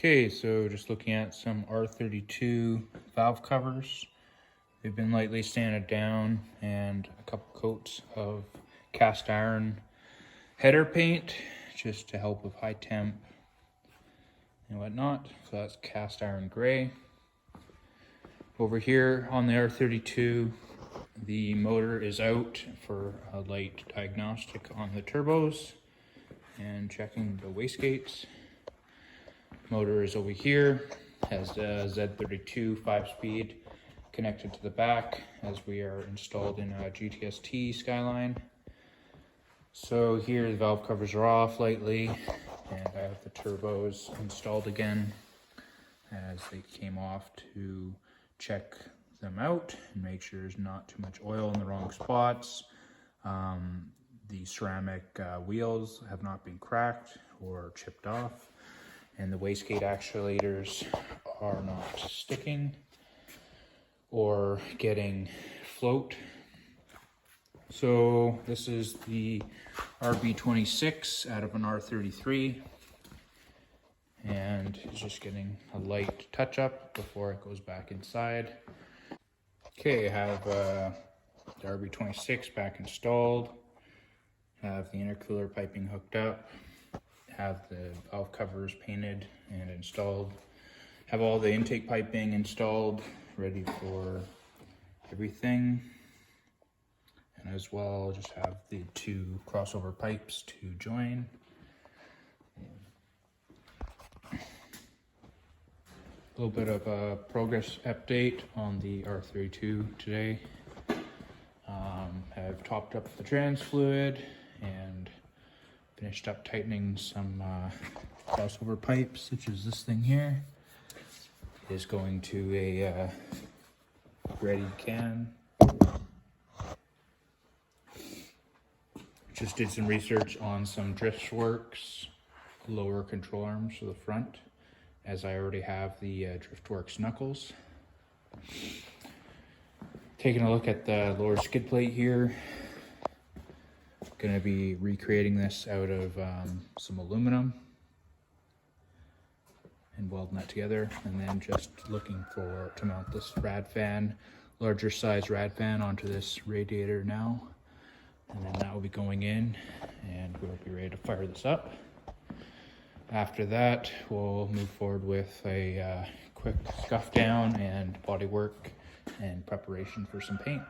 Okay, so just looking at some R32 valve covers. They've been lightly sanded down and a couple coats of cast iron header paint just to help with high temp and whatnot. So that's cast iron gray. Over here on the R32, the motor is out for a light diagnostic on the turbos and checking the wastegates. Motor is over here, has a Z32 5-speed connected to the back as we are installed in a GTST Skyline. So here the valve covers are off lightly and I have the turbos installed again as they came off to check them out and make sure there's not too much oil in the wrong spots. The ceramic wheels have not been cracked or chipped off, and the wastegate actuators are not sticking or getting float. So this is the RB26 out of an R33, and it's just getting a light touch up before it goes back inside. Okay, I have the RB26 back installed, have the intercooler piping hooked up, have the valve covers painted and installed, have all the intake piping installed, ready for everything, and as well just have the two crossover pipes to join. A little bit of a progress update on the R32 today. Have topped up the trans fluid and finished up tightening some crossover pipes, such as this thing here. It is going to a ready can. Just did some research on some Driftworks lower control arms for the front, as I already have the Driftworks knuckles. Taking a look at the lower skid plate here. Gonna be recreating this out of some aluminum and welding that together, and then just looking to mount this rad fan, larger size rad fan, onto this radiator now, and then that will be going in and we'll be ready to fire this up. After that, we'll move forward with a quick scuff down and body work and preparation for some paint.